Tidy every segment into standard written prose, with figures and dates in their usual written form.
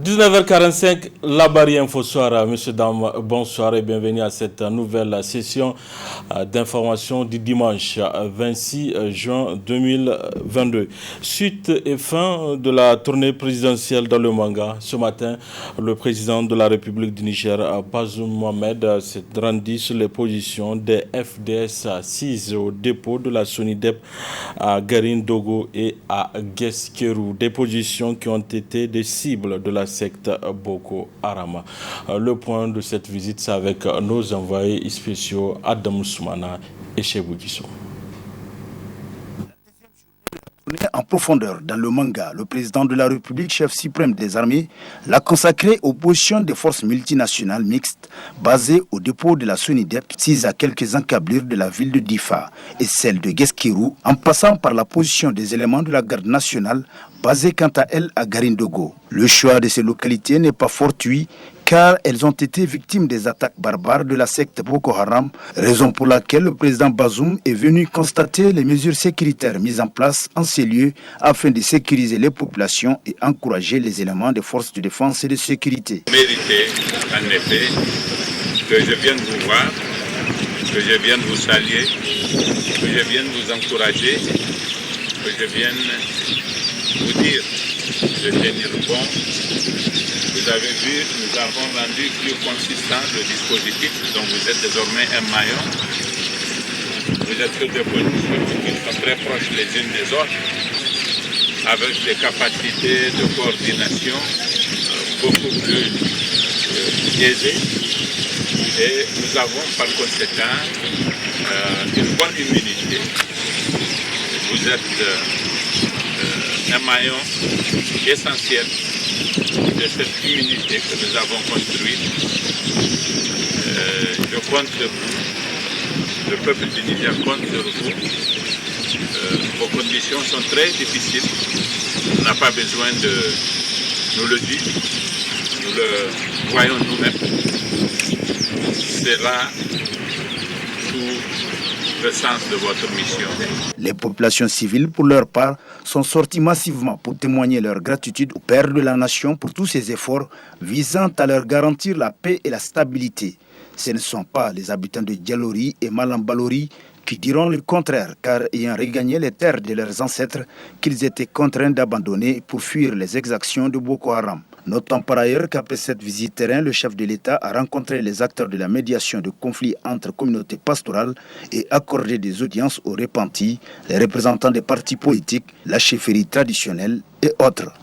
19h45, la barrière Info Soir. Monsieur, dames, bonsoir et bienvenue à cette nouvelle session d'information du dimanche 26 juin 2022. Suite et fin de la tournée présidentielle dans le Manga. Ce matin, le président de la République du Niger, Bazoum Mohamed, s'est rendu sur les positions des FDS 6 au dépôt de la SONIDEP à Garin-Dogo et à Guesquerou. Des positions qui ont été des cibles de la secte Boko Haram. Le point de cette visite, c'est avec nos envoyés spéciaux Adam Soumana et Chebou Gisso. En profondeur dans le Manga, le président de la République, chef suprême des armées, l'a consacré aux positions des forces multinationales mixtes basées au dépôt de la SONIDEP, situées à quelques encablures de la ville de Difa, et celle de Guesquerou, en passant par la position des éléments de la garde nationale, basée quant à elle à Garin-Dogo. Le choix de ces localités n'est pas fortuit, car elles ont été victimes des attaques barbares de la secte Boko Haram, raison pour laquelle le président Bazoum est venu constater les mesures sécuritaires mises en place en ces lieux afin de sécuriser les populations et encourager les éléments des forces de défense et de sécurité. Méritez en effet que je vienne vous voir, que je vienne vous saluer, que je vienne vous encourager, que je vienne vous dire de tenir bon. Vous avez vu, nous avons rendu plus consistant le dispositif dont vous êtes désormais un maillon. Vous êtes sur des positions qui sont très proches les unes des autres, avec des capacités de coordination beaucoup plus aisées. Et nous avons par conséquent une bonne immunité. Vous êtes un maillon essentiel de cette immunité que nous avons construite. Je compte sur vous, le peuple du Niger compte sur vous. Vos conditions sont très difficiles. On n'a pas besoin de nous le dire. Nous le voyons nous-mêmes. C'est là tout le sens de votre mission. Les populations civiles, pour leur part, sont sorties massivement pour témoigner leur gratitude au Père de la Nation pour tous ses efforts visant à leur garantir la paix et la stabilité. Ce ne sont pas les habitants de Dialori et Malambalori qui diront le contraire, car ayant regagné les terres de leurs ancêtres qu'ils étaient contraints d'abandonner pour fuir les exactions de Boko Haram. Notons par ailleurs qu'après cette visite terrain, le chef de l'État a rencontré les acteurs de la médiation de conflits entre communautés pastorales et accordé des audiences aux repentis, les représentants des partis politiques, la chefferie traditionnelle et autres.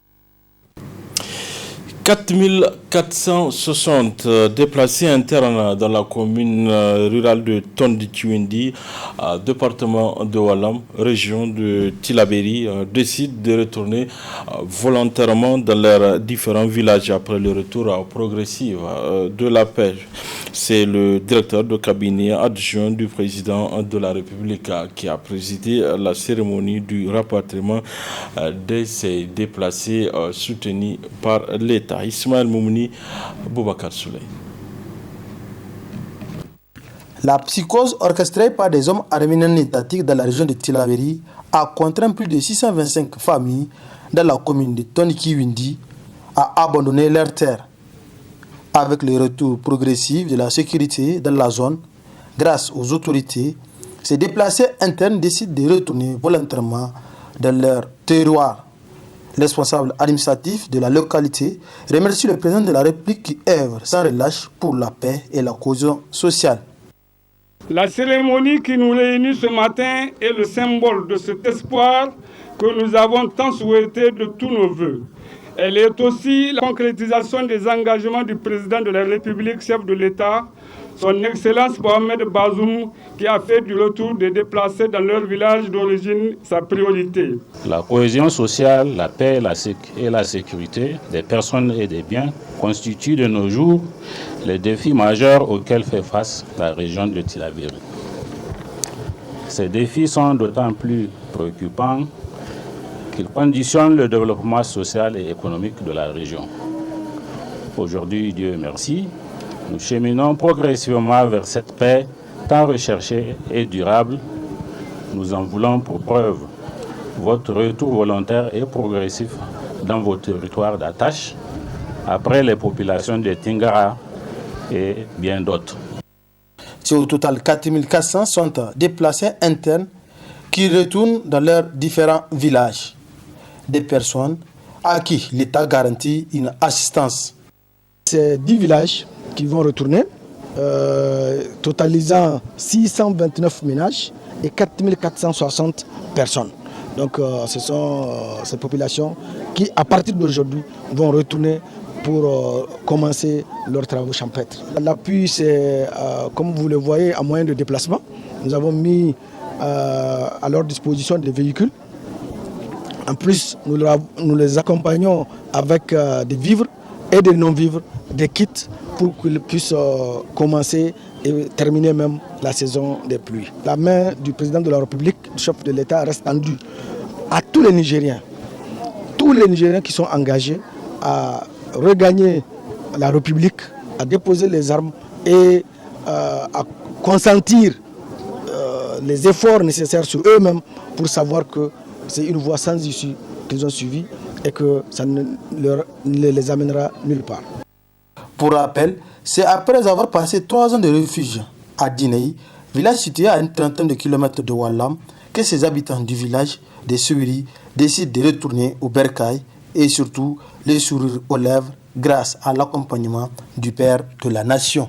4460 déplacés internes dans la commune rurale de Tondikiwindi, département de Walam, région de Tillabéri, décident de retourner volontairement dans leurs différents villages après le retour progressif de la paix. C'est le directeur de cabinet adjoint du président de la République qui a présidé la cérémonie du rapatriement de ces déplacés soutenus par l'État. Ismaël Moumouni, Boubacar Souley. La psychose orchestrée par des hommes armés non étatiques dans la région de Tillabéri a contraint plus de 625 familles dans la commune de Tondikiwindi à abandonner leurs terres. Avec le retour progressif de la sécurité dans la zone, grâce aux autorités, ces déplacés internes décident de retourner volontairement dans leur terroir. Le responsable administratif de la localité remercie le président de la République qui œuvre sans relâche pour la paix et la cohésion sociale. La cérémonie qui nous réunit ce matin est le symbole de cet espoir que nous avons tant souhaité de tous nos voeux. Elle est aussi la concrétisation des engagements du président de la République, chef de l'État, son Excellence Mohamed Bazoum, qui a fait du retour des déplacés dans leur village d'origine sa priorité. La cohésion sociale, la paix et la sécurité des personnes et des biens constituent de nos jours les défis majeurs auxquels fait face la région de Tillabéri. Ces défis sont d'autant plus préoccupants qu'ils conditionnent le développement social et économique de la région. Aujourd'hui, Dieu merci, nous cheminons progressivement vers cette paix tant recherchée et durable. Nous en voulons pour preuve votre retour volontaire et progressif dans vos territoires d'attache, après les populations de Tingara et bien d'autres. Au total, 4400 sont déplacés internes qui retournent dans leurs différents villages. Des personnes à qui l'État garantit une assistance. C'est 10 villages qui vont retourner, totalisant 629 ménages et 4460 personnes. Donc ce sont ces populations qui, à partir d'aujourd'hui, vont retourner pour commencer leurs travaux champêtres. L'appui, c'est, comme vous le voyez, à moyen de déplacement. Nous avons mis à leur disposition des véhicules. En plus, nous les accompagnons avec des vivres et des non-vivres, des kits pour qu'ils puissent commencer et terminer même la saison des pluies. La main du président de la République, du chef de l'État, reste tendue à tous les Nigériens qui sont engagés à regagner la République, à déposer les armes et à consentir les efforts nécessaires sur eux-mêmes pour savoir que c'est une voie sans issue qu'ils ont suivie et que ça ne les amènera nulle part. Pour rappel, c'est après avoir passé 3 ans de refuge à Dinei, village situé à une trentaine de kilomètres de Wallam, que ces habitants du village des Souiri décident de retourner au bercail et surtout les sourires aux lèvres grâce à l'accompagnement du Père de la Nation.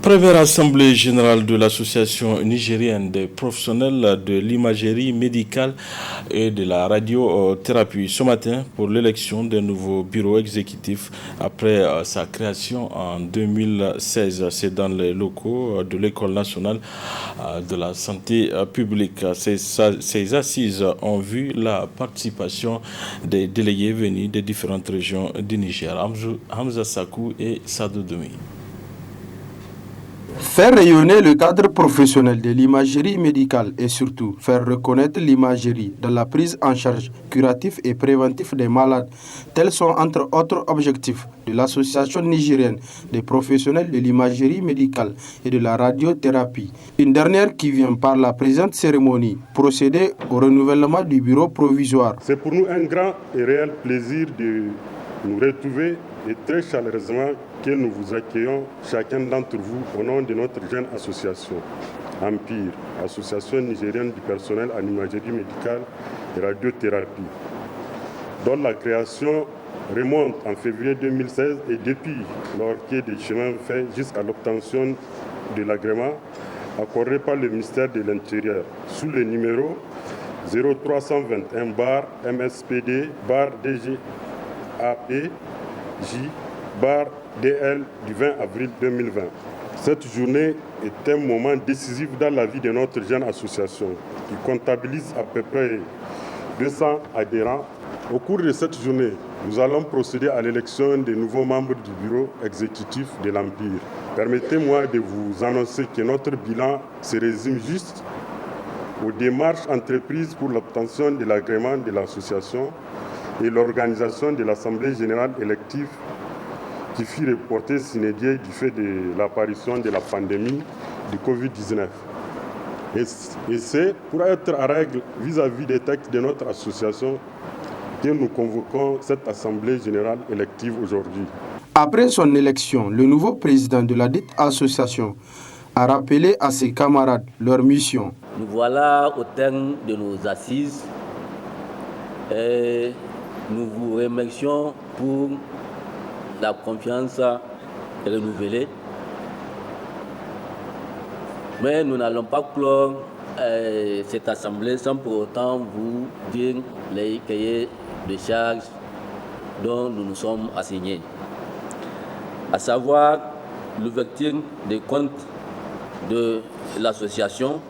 Première assemblée générale de l'association nigérienne des professionnels de l'imagerie médicale et de la radiothérapie ce matin pour l'élection d'un nouveau bureau exécutif après sa création en 2016. C'est dans les locaux de l'École nationale de la santé publique. Ces assises ont vu la participation des délégués venus des différentes régions du Niger, Hamza Sakou et Sadou Doumi. Faire rayonner le cadre professionnel de l'imagerie médicale et surtout faire reconnaître l'imagerie dans la prise en charge curative et préventive des malades, tels sont entre autres objectifs de l'association nigérienne des professionnels de l'imagerie médicale et de la radiothérapie. Une dernière qui vient par la présente cérémonie procéder au renouvellement du bureau provisoire. C'est pour nous un grand et réel plaisir de nous retrouver et très chaleureusement que nous vous accueillons chacun d'entre vous au nom de notre jeune association, Empire, Association nigérienne du personnel en imagerie médicale et radiothérapie, dont la création remonte en février 2016 et depuis leur quai des chemins fait jusqu'à l'obtention de l'agrément accordé par le ministère de l'Intérieur sous le numéro 0321 MSPD DGAP J-DL du 20 avril 2020. Cette journée est un moment décisif dans la vie de notre jeune association qui comptabilise à peu près 200 adhérents. Au cours de cette journée, nous allons procéder à l'élection des nouveaux membres du bureau exécutif de l'Empire. Permettez-moi de vous annoncer que notre bilan se résume juste aux démarches entreprises pour l'obtention de l'agrément de l'association et l'organisation de l'Assemblée générale élective qui fut reportée sine die du fait de l'apparition de la pandémie du Covid-19. Et c'est pour être à règle vis-à-vis des textes de notre association que nous convoquons cette Assemblée générale élective aujourd'hui. Après son élection, le nouveau président de la dite association a rappelé à ses camarades leur mission. Nous voilà au terme de nos assises et nous vous remercions pour la confiance renouvelée. Mais nous n'allons pas clore cette assemblée sans pour autant vous dire les cahiers de charges dont nous nous sommes assignés, à savoir l'ouverture des comptes de l'association,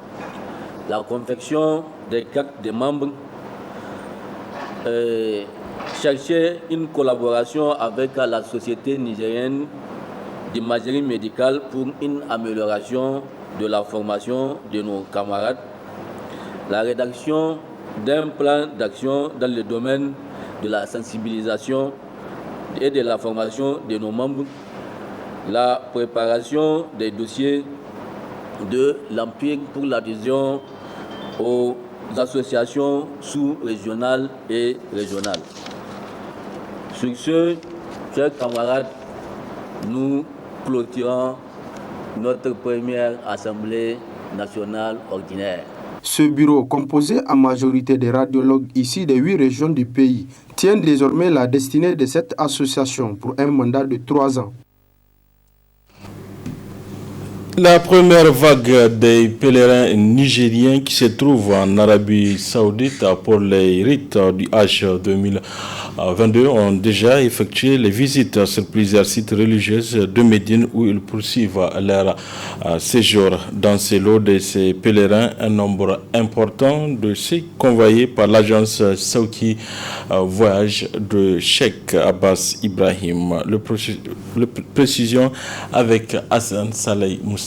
la confection des cartes des membres, chercher une collaboration avec la Société nigérienne d'imagerie médicale pour une amélioration de la formation de nos camarades, la rédaction d'un plan d'action dans le domaine de la sensibilisation et de la formation de nos membres, la préparation des dossiers de l'Empire pour l'adhésion aux associations sous-régionales et régionales. Sur ce, chers camarades, nous clôturons notre première Assemblée nationale ordinaire. Ce bureau, composé en majorité des radiologues issus des 8 régions du pays, tient désormais la destinée de cette association pour un mandat de 3 ans. La première vague des pèlerins nigériens qui se trouvent en Arabie Saoudite pour les rites du Hajj 2022 ont déjà effectué les visites sur plusieurs sites religieux de Médine où ils poursuivent leur séjour. Dans ces lots de ces pèlerins, un nombre important de ceux convoyés par l'agence Saouki Voyage de Cheikh Abbas Ibrahim. Le précision avec Hassan Saleh Moussa.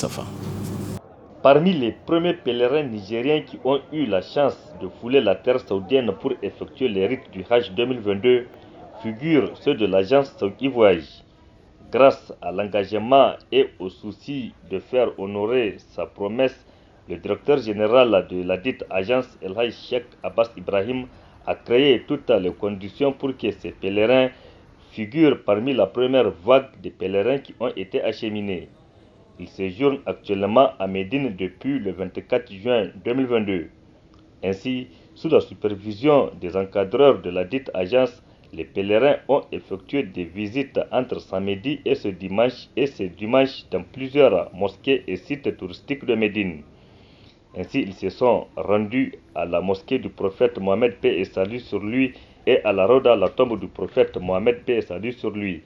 Parmi les premiers pèlerins nigériens qui ont eu la chance de fouler la terre saoudienne pour effectuer les rites du Hajj 2022 figurent ceux de l'agence Saouki Voyage. Grâce à l'engagement et au souci de faire honorer sa promesse, le directeur général de la dite agence El Hajj Cheikh Abbas Ibrahim a créé toutes les conditions pour que ces pèlerins figurent parmi la première vague de pèlerins qui ont été acheminés. Il séjourne actuellement à Médine depuis le 24 juin 2022. Ainsi, sous la supervision des encadreurs de la dite agence, les pèlerins ont effectué des visites entre samedi et ce dimanche dans plusieurs mosquées et sites touristiques de Médine. Ainsi, ils se sont rendus à la mosquée du prophète Mohammed paix et salut sur lui et à la Roda, la tombe du prophète Mohammed paix et salut sur lui.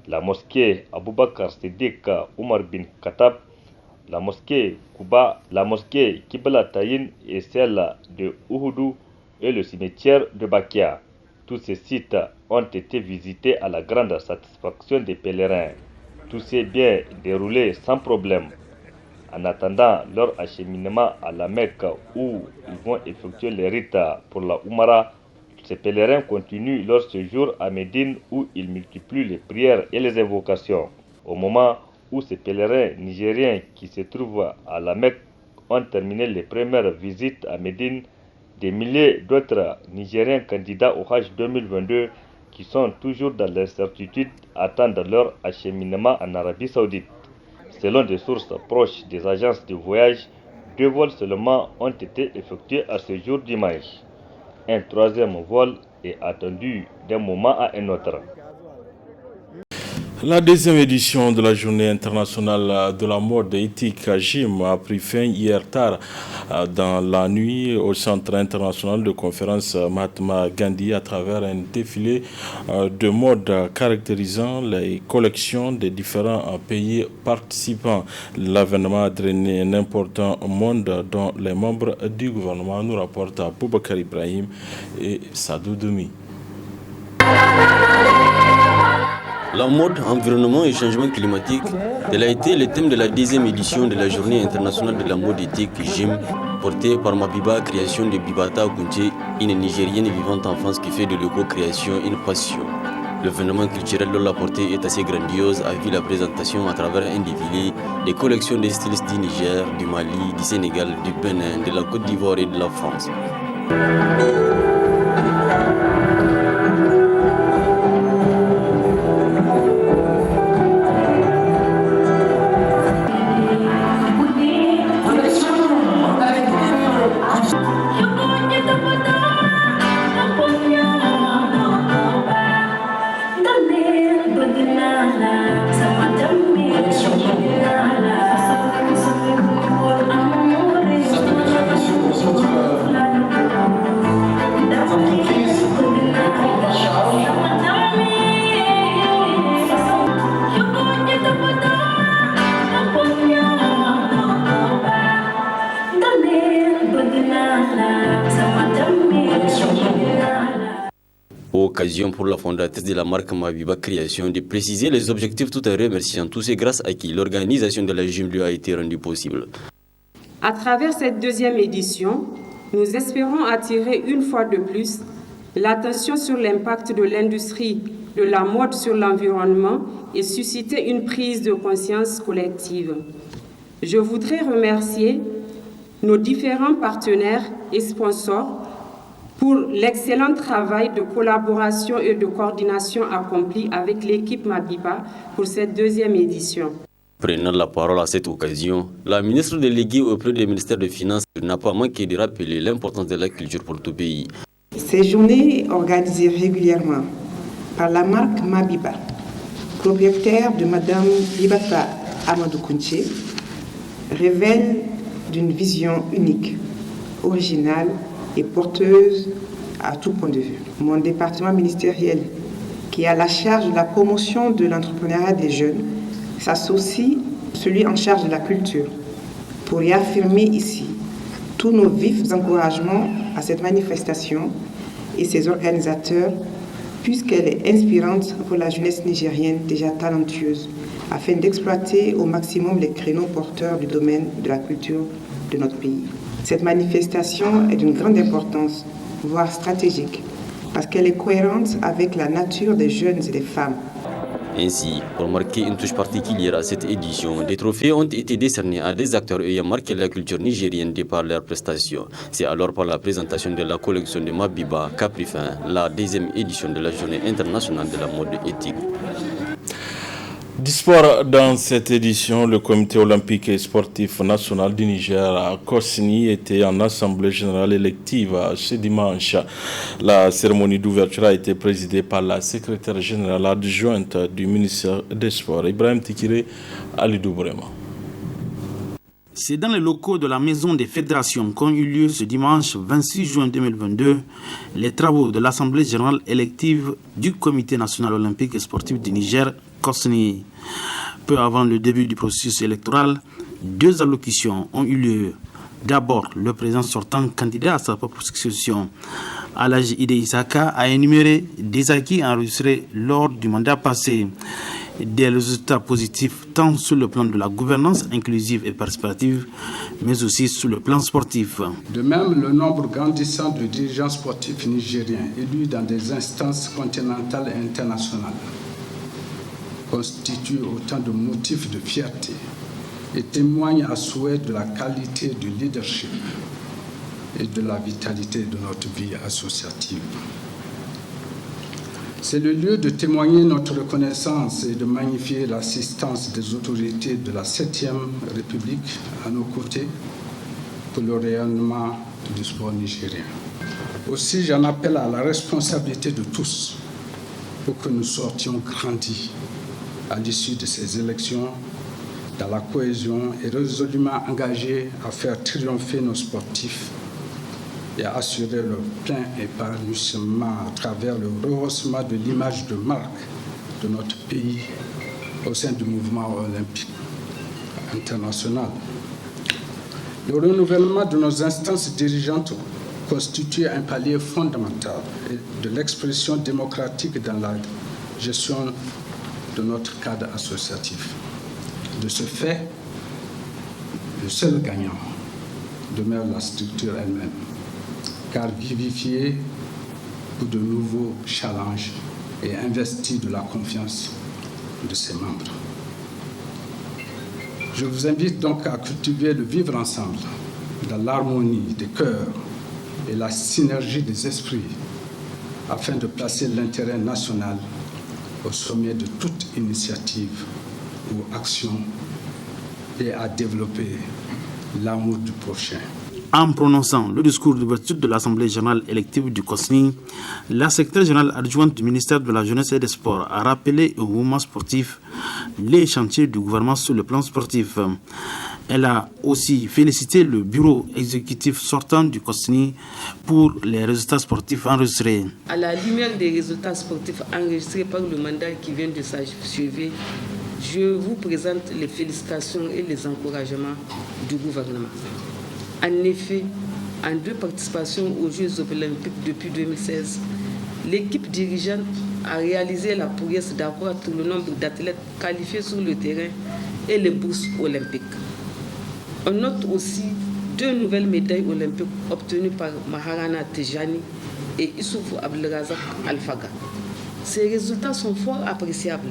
La mosquée Aboubakar Siddiq Omar bin Khattab, la mosquée Kouba, la mosquée Kibla Tayin et celle de Ouhoudou et le cimetière de Bakia. Tous ces sites ont été visités à la grande satisfaction des pèlerins. Tout s'est bien déroulé sans problème. En attendant leur acheminement à la Mecque où ils vont effectuer les rites pour la Oumara, ces pèlerins continuent leur séjour à Médine où ils multiplient les prières et les invocations. Au moment où ces pèlerins nigériens qui se trouvent à la Mecque ont terminé les premières visites à Médine, des milliers d'autres Nigériens candidats au Hajj 2022 qui sont toujours dans l'incertitude attendent leur acheminement en Arabie Saoudite. Selon des sources proches des agences de voyage, 2 vols seulement ont été effectués à ce jour dimanche. Un 3e vol est attendu d'un moment à un autre. La 2e édition de la Journée internationale de la mode éthique JIM a pris fin hier tard dans la nuit au Centre international de conférence Mahatma Gandhi à travers un défilé de mode caractérisant les collections des différents pays participants. L'avènement a drainé un important monde dont les membres du gouvernement, nous rapportent Boubacar Ibrahim et Sadou Doumi. La mode, environnement et changement climatique, tel a été le thème de la 10e édition de la Journée internationale de la mode éthique JIM, portée par Mabiba, création de Bibata Kunche, une Nigérienne vivante en France qui fait de l'éco-création une passion. L'événement culturel dont la portée est assez grandiose a vu la présentation à travers un défilé des collections des stylistes du Niger, du Mali, du Sénégal, du Bénin, de la Côte d'Ivoire et de la France. Occasion pour la fondatrice de la marque Mabiba Création de préciser les objectifs tout en remerciant tous ceux grâce à qui l'organisation de la JIM lui a été rendue possible. À travers cette 2e édition, nous espérons attirer une fois de plus l'attention sur l'impact de l'industrie de la mode sur l'environnement et susciter une prise de conscience collective. Je voudrais remercier nos différents partenaires et sponsors pour l'excellent travail de collaboration et de coordination accompli avec l'équipe Mabiba pour cette deuxième édition. Prenant la parole à cette occasion, la ministre déléguée auprès du ministère des Finances n'a pas manqué de rappeler l'importance de la culture pour tout pays. Ces journées organisées régulièrement par la marque Mabiba, propriétaire de Madame Bibata Amadou Kounché, révèlent d'une vision unique, originale et porteuse à tout point de vue. Mon département ministériel, qui a la charge de la promotion de l'entrepreneuriat des jeunes, s'associe celui en charge de la culture pour réaffirmer ici tous nos vifs encouragements à cette manifestation et ses organisateurs, puisqu'elle est inspirante pour la jeunesse nigérienne déjà talentueuse, afin d'exploiter au maximum les créneaux porteurs du domaine de la culture de notre pays. Cette manifestation est d'une grande importance, voire stratégique, parce qu'elle est cohérente avec la nature des jeunes et des femmes. Ainsi, pour marquer une touche particulière à cette édition, des trophées ont été décernés à des acteurs ayant marqué la culture nigérienne de par leurs prestations. C'est alors par la présentation de la collection de Mabiba qu'a pris fin la deuxième édition de la Journée internationale de la mode éthique. Du sport dans cette édition, le comité olympique et sportif national du Niger à Kosni était en assemblée générale élective ce dimanche. La cérémonie d'ouverture a été présidée par la secrétaire générale adjointe du ministère des Sports, Ibrahim Tikire Alidou Brema. C'est dans les locaux de la Maison des Fédérations qu'ont eu lieu ce dimanche 26 juin 2022 les travaux de l'Assemblée générale élective du Comité national olympique et sportif du Niger, Kosni. Peu avant le début du processus électoral, deux allocutions ont eu lieu. D'abord, le président sortant candidat à sa propre succession, Alhaji Ide Isaka, a énuméré des acquis enregistrés lors du mandat passé, des résultats positifs tant sur le plan de la gouvernance inclusive et participative, mais aussi sur le plan sportif. De même, le nombre grandissant de dirigeants sportifs nigériens élus dans des instances continentales et internationales constitue autant de motifs de fierté et témoigne à souhait de la qualité du leadership et de la vitalité de notre vie associative. C'est le lieu de témoigner notre reconnaissance et de magnifier l'assistance des autorités de la 7e République à nos côtés pour le rayonnement du sport nigérien. Aussi, j'en appelle à la responsabilité de tous pour que nous sortions grandis à l'issue de ces élections dans la cohésion et résolument engagés à faire triompher nos sportifs et à assurer leur plein épanouissement à travers le rehaussement de l'image de marque de notre pays au sein du mouvement olympique international. Le renouvellement de nos instances dirigeantes constitue un palier fondamental de l'expression démocratique dans la gestion de notre cadre associatif. De ce fait, le seul gagnant demeure la structure elle-même, car vivifiée pour de nouveaux challenges et investie de la confiance de ses membres. Je vous invite donc à cultiver le vivre ensemble dans l'harmonie des cœurs et la synergie des esprits afin de placer l'intérêt national au sommet de toute initiative ou action et à développer l'amour du prochain. En prononçant le discours d'ouverture de l'Assemblée générale élective du COSNI, la secrétaire générale adjointe du ministère de la Jeunesse et des Sports a rappelé au mouvement sportif les chantiers du gouvernement sur le plan sportif. Elle a aussi félicité le bureau exécutif sortant du COSNI pour les résultats sportifs enregistrés. À la lumière des résultats sportifs enregistrés par le mandat qui vient de s'achever, je vous présente les félicitations et les encouragements du gouvernement. En effet, en 2 participations aux Jeux olympiques depuis 2016, l'équipe dirigeante a réalisé la prouesse d'accroître le nombre d'athlètes qualifiés sur le terrain et les bourses olympiques. On note aussi 2 nouvelles médailles olympiques obtenues par Maharana Tejani et Issoufou Abdelrazak Alfaga. Ces résultats sont fort appréciables,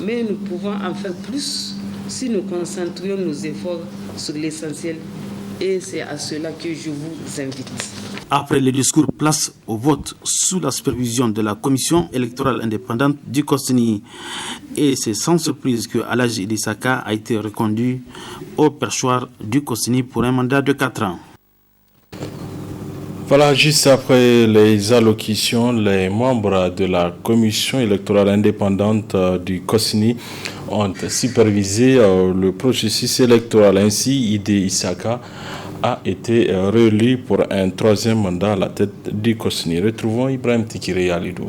mais nous pouvons en faire plus si nous concentrions nos efforts sur l'essentiel. Et c'est à cela que je vous invite. Après le discours, place au vote sous la supervision de la commission électorale indépendante du COSNI. Et c'est sans surprise que Alhaji Idrissa a été reconduit au perchoir du COSNI pour un mandat de 4 ans. Voilà, juste après les allocutions, les membres de la commission électorale indépendante du COSNI ont supervisé le processus électoral. Ainsi, Idrissa a été réélu pour un 3e mandat à la tête du COSNI. Retrouvons Ibrahim Tikiri Alidou.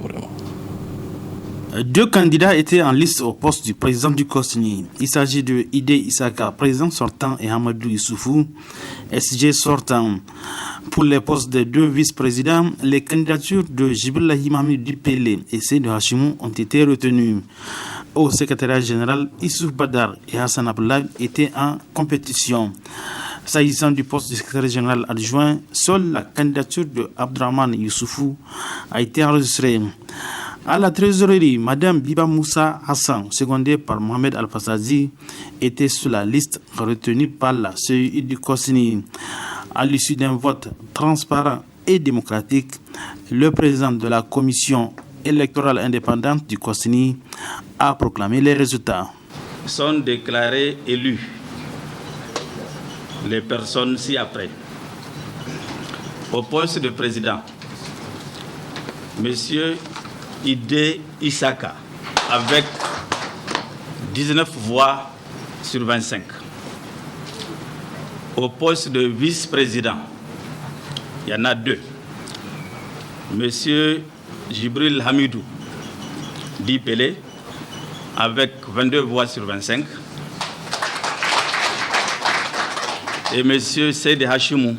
2 candidats étaient en liste au poste du président du COSNI. Il s'agit de Idrissa, président sortant, et Hamadou Issoufou, SG sortant. Pour les postes des 2 vice-présidents, les candidatures de Jibrillahi Mahamidou Dipele et Seydou Hashimou ont été retenues. Au secrétariat général, Issouf Badar et Hassan Abdoulaye étaient en compétition. S'agissant du poste de secrétaire général adjoint, seule la candidature de Abdrahman Youssoufou a été enregistrée. À la trésorerie, Mme Biba Moussa Hassan, secondée par Mohamed Al-Fassazi, était sur la liste retenue par la CEI du COSNI. À l'issue d'un vote transparent et démocratique, le président de la commission électorale indépendante du COSNI a proclamé les résultats. Sont déclarés élus les personnes ci-après. Au poste de président, Monsieur Idrissa avec 19 voix sur 25. Au poste de vice-président, il y en a 2. Monsieur Jibril Hamidou Dipele avec 22 voix sur 25. Et Monsieur Seydou Hashimou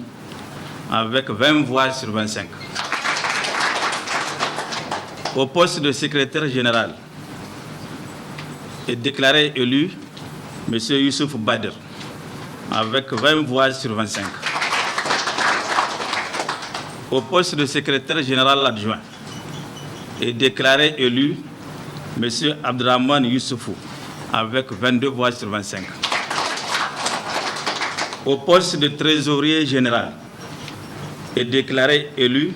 avec 20 voix sur 25. Au poste de secrétaire général est déclaré élu M. Youssouf Badr avec 20 voix sur 25. Au poste de secrétaire général adjoint est déclaré élu M. Abdrahman Youssoufou avec 22 voix sur 25. Au poste de trésorier général est déclaré élu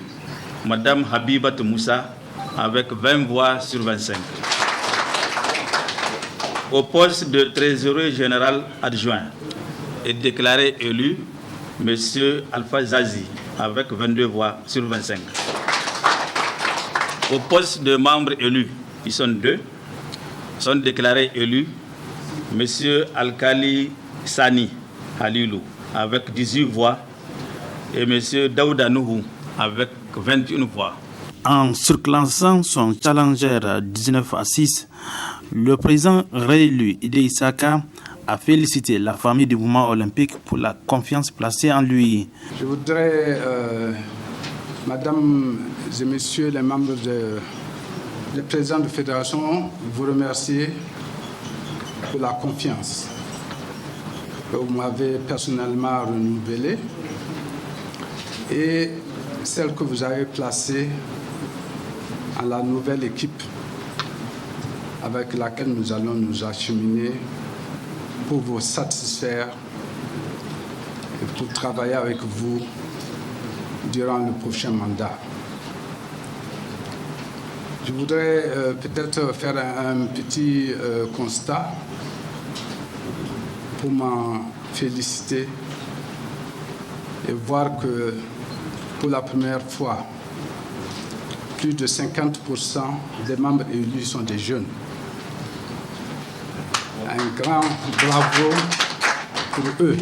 Mme Habibat Moussa avec 20 voix sur 25. Au poste de trésorier général adjoint est déclaré élu M. Alpha Zazi avec 22 voix sur 25. Au poste de membre élu, ils sont 2, sont déclarés élus M. Alkali Sani Halilou avec 18 voix et M. Daouda Nouhou avec 21 voix. En surclassant son challenger 19-6, le président réélu Idrissa a félicité la famille du mouvement olympique pour la confiance placée en lui. Je voudrais, Madame et Messieurs les membres les présidents de la fédération, vous remercier pour la confiance que vous m'avez personnellement renouvelée et celle que vous avez placée à la nouvelle équipe avec laquelle nous allons nous acheminer pour vous satisfaire et pour travailler avec vous durant le prochain mandat. Je voudrais peut-être faire un petit constat pour m'en féliciter et voir que pour la première fois, plus de 50% des membres élus sont des jeunes. Un grand bravo pour eux.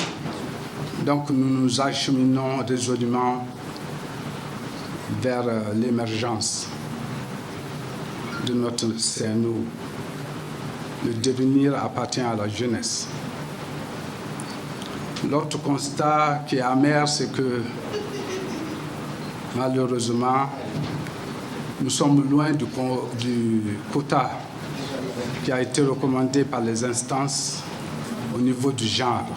Donc nous nous acheminons résolument vers l'émergence de notre CNO. Le devenir appartient à la jeunesse. L'autre constat qui est amer, c'est que malheureusement, nous sommes loin du quota qui a été recommandé par les instances au niveau du genre.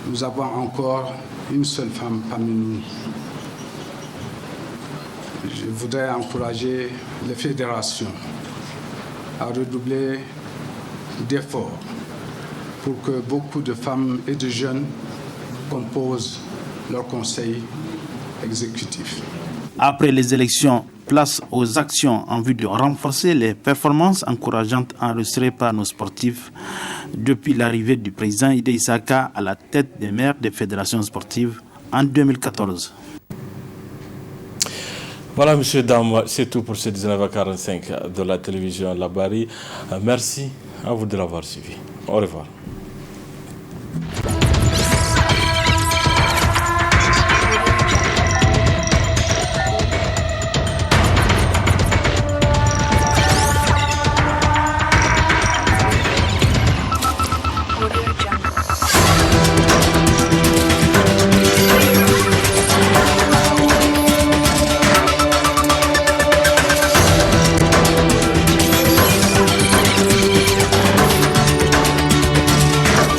Nous avons encore une seule femme parmi nous. Je voudrais encourager les fédérations à redoubler d'efforts pour que beaucoup de femmes et de jeunes composent leur conseil exécutif. Après les élections, place aux actions en vue de renforcer les performances encourageantes enregistrées par nos sportifs depuis l'arrivée du président Ida Isaka à la tête des maires des fédérations sportives en 2014. Voilà, messieurs, dames, c'est tout pour ce 19h45 de la télévision Labari. Merci à vous de l'avoir suivi. Au revoir.